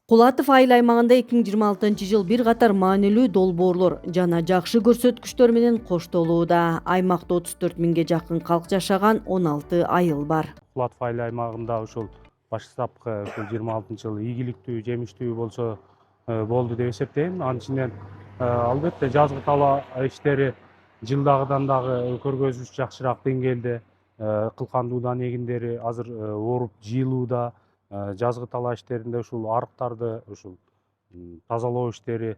Кулатов айыл аймагында 2026 жыл бир катар маанилүү долбоорлор жана жакшы көрсөткүчтөр менен коштолууда. Аймакта 34 миңге жакын калк жашаган 16 айыл бар. Кулатов айыл аймагында ушул баштапкы 26-жылы ийгиликтүү, жемиштүү болсо болду деп эсептейм. Анын ичинен албетте жазгы тала иштери жылдагыдан дагы көргөзүч жакшыраак деңгээлде. Кылкандуудан эгиндери азыр ооруп жыйылууда. Жазгы тала иштеринде ушул арыктарды тазалоо иштери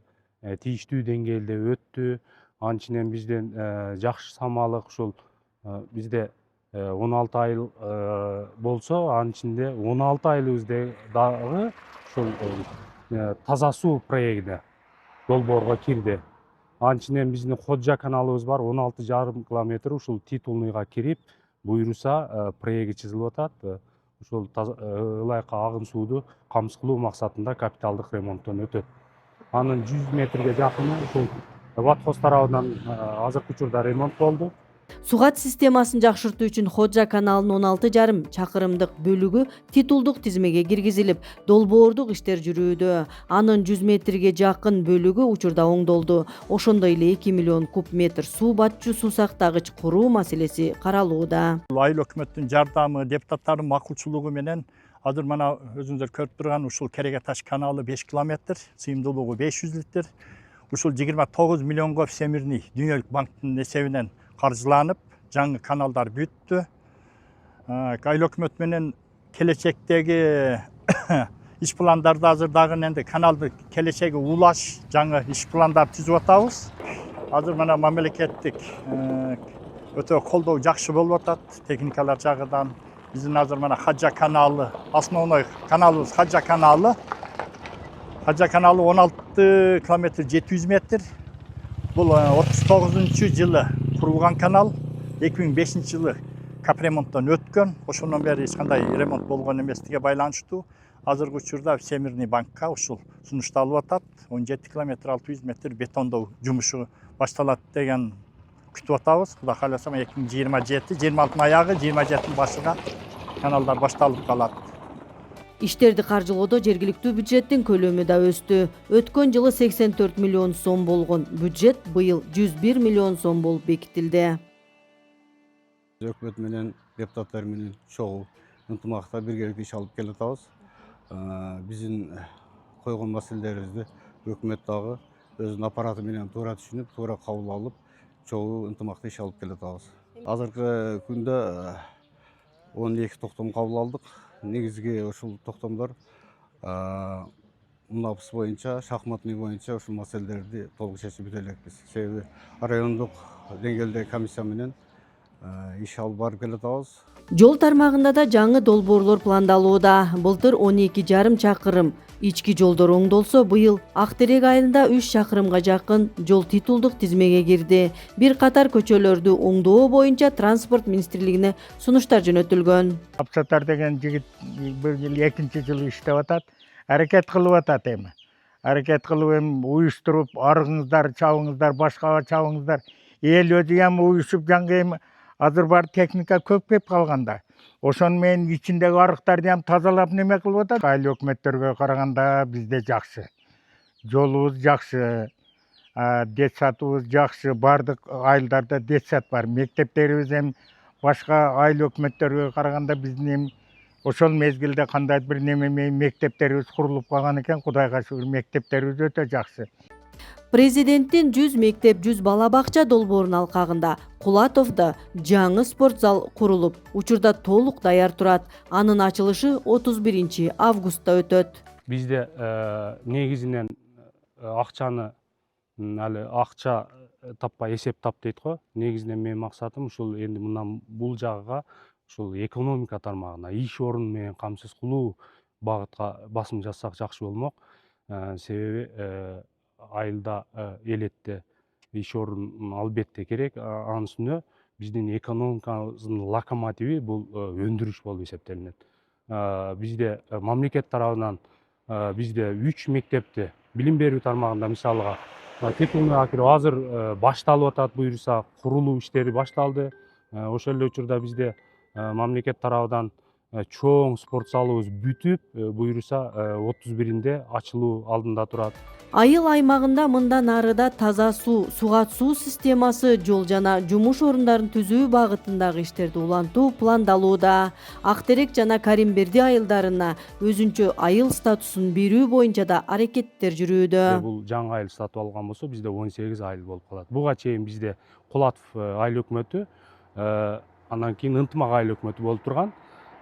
тийиштүү деңгээлде өттү. Анын ичинен бизден жакшы самалык бизде 16 айыл болсо, анын ичинде 16 айылыбызда дагы таза суу проегине долбоорго кирди. Анын ичинен биздин Ходжа каналыбыз бар, 16,5 километр ушул титулныйга кирип, буйруса проеги чызылып атат. Ушул ылайыкка агым сууду камсыз кылуу максатында капиталдык ремонттон өтөт. Анын 100 метрге жакыны ушул Ватхоз тарабынан азыркы учурда ремонт болду. Сугат системасын жакшыртуу үчүн Ходжа каналынын 16,5 чакырымдык бөлүгү титулдук тизмеге киргизилип, долбоордук иштер жүрүүдө. Анын 100 метрге жакын бөлүгү учурда оңдолду. Ошондой эле 2 миллион куб метр суу батчу суу сактагыч куруу маселеси каралууда. Айыл өкмөттүн жардамы, депутаттардын макулчулугу менен азыр мына өзүңүздөр көрүп турган ушул Кереге таш каналы 5 километр, сыйымдуулугу 500 литр. Ушул 29 миллионго Всемирный Дүйнөлүк банктын эсебинен каржыланып, жаңы каналдар бүттү. Айыл өкмөт менен келечектеги иш пландарды азыр дагы энди каналды келечеги улаш жаңы иш пландар түзүп атабыз. Азыр мына мамлекеттик өтө колдоо жакшы болуп атат, техникалар жагынан. Биздин азыр мына Хаджа каналы, основной каналыбыз Хаджа каналы. Хаджа каналы 16 километр 700 метр. Бул 39-жылы курулган канал. 2005 жылы капремонттон өткөн. Ошондон бери эч кандай ремонт болгон эместиге байланыштуу. Азыркы учурда Всемирный банкка ушул сунушталып атат. 17 километр 600 метр бетондоо жумушу башталат деген күтүп атабыз. Кудай кааласа 2027, 26 аягы, 27 башыга каналдар башталып калат. Иштерди каржылоодо жергиликтүү бюджеттин көлөмү да өстү. Өткөн жылы 84 миллион сом болгон бюджет быйыл 101 миллион сом болуп бекитилди. Өкмөт менен депутаттар менен чогуу ынтымакта биргеликте иш алып келатабыз. Биздин койгон маселелерибизди өкмөт дагы өзүнүн аппараты менен туура түшүнүп, туура кабыл алып, чогуу ынтымакта иш алып келатабыз. Азыркы күндө 12 токтом кабыл алдык. Негизги ушул токтомдор мунапыс боюнча, шахматный боюнча ушул маселелерди толук чечип бүтө элекпиз. Себеби райондук деңгээлде комиссия менен иш алып барып келатабыз. Жол тармагында да жаңы долбоорлор пландалууда. Былтыр 12,5 чакырым ички жолдор оңдолсо, быйыл Актерек айылында 3 чакырымга жакын жол титулдук тизмеге кирди. Бир катар көчөлөрдү оңдоо боюнча транспорт министрлигине сунуштар жөнөтүлгөн. Абсатар деген жигит бир жыл 2 жылы иштеп атат. Аракет кылып атат эми. Аракет кылып эми уюштуруп, арыгыңыздар, чабыңыздар, башка чабыңыздар. Эл өзү эми уюшуп жаңы эми азыр бар техника көп кеп калганда. Ошону менен ичиндеги арыктарды ham тазалап неме кылып атат. Айыл өкмөттөргө караганда бизде жакшы. Жолубуз жакшы, детсатыбыз жакшы, бардык айылдарда детсат бар. Мектептерибиз эми башка айыл өкмөттөргө караганда биздин ошол мезгилде кандай бир неме мектептерибиз курулуп калган экен. Кудайга шүгүр мектептерибиз өтө жакшы. Президенттин 100 мектеп 100 бала бакча долбоорунун алкагында Кулатовдо жаңы спорт зал курулуп, учурда толук даяр турат. Анын ачылышы 31 августта өтөт. Бизде негизинен акчаны акча таппай эсеп тап дейт го. Негизинен менин максатым ушул энди мындан бул жагга ушул экономика тармагына иш орун менен камсыз кылуу багытка басым жасасак жакшы болмок. Себеби айылда элетте иш орун албетте керек. Анын үстүнө биздин экономикабыздын локомотиви бул өндүрүш болуп эсептелинет. Бизде мамлекет тарабынан бизде 3 мектепти билим берүү тармагында мисалга титулный кирип азыр башталып атат, буюрса курулуу иштери башталды. Ошол эле учурда бизде мамлекет тарабынан чоң спорт залыбыз бүтүп, буюрса 31-inde ачылуу алдында турат. Айыл аймагында мындан арыда таза суу, сугат суу системасы, жол жана жумуш орундарын түзүү багытындагы иштерди улантуу пландалууда. Актерек жана Каримберди айылдарына өзүнчө айыл статусун берүү боюнча да аракеттер жүрүүдө. Бул жаңы айыл сатып алган болсо, бизде 18 айыл болуп калат. Буга чейин бизде Кулатов айыл өкмөтү, андан кийин Ынтымак айыл өкмөтү болуп турган.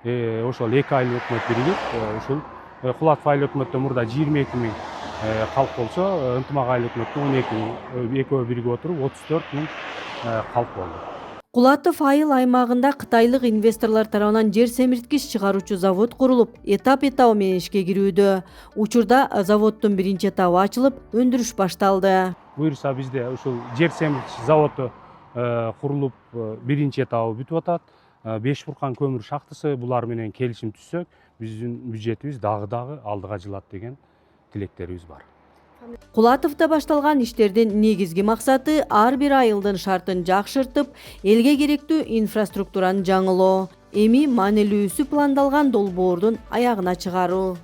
Ошол эки айыл өкмөт биригип, ушул Кулатов айыл өкмөттө мурда 22 000 калк болсо, Ынтымак айыл өкмөттө 12 000, экөө биригип отуруп 34 000 калк болду. Кулатов айыл аймагында кытайлык инвесторлор тарабынан жер семирткич чыгаруучу завод курулуп, этап менен ишке кирүүдө. Учурда заводдун биринчи этабы ачылып, өндүрүш башталды. Буюрса бизде ушул жер семирткич заводу курулуп, биринчи этабы бүтүп атат. 5 буркан көмүр шахтасы, булар менен келишим түзсөк, биздин бюджетибиз дагы алдыга жылат деген тилектерибиз бар. Кулатовдо башталган иштердин негизги максаты ар бир айылдын шартын жакшыртып, элге керектүү инфраструктураны жаңылоо. Эми маанилүүсү пландалган долбоордун аягына чыгаруу.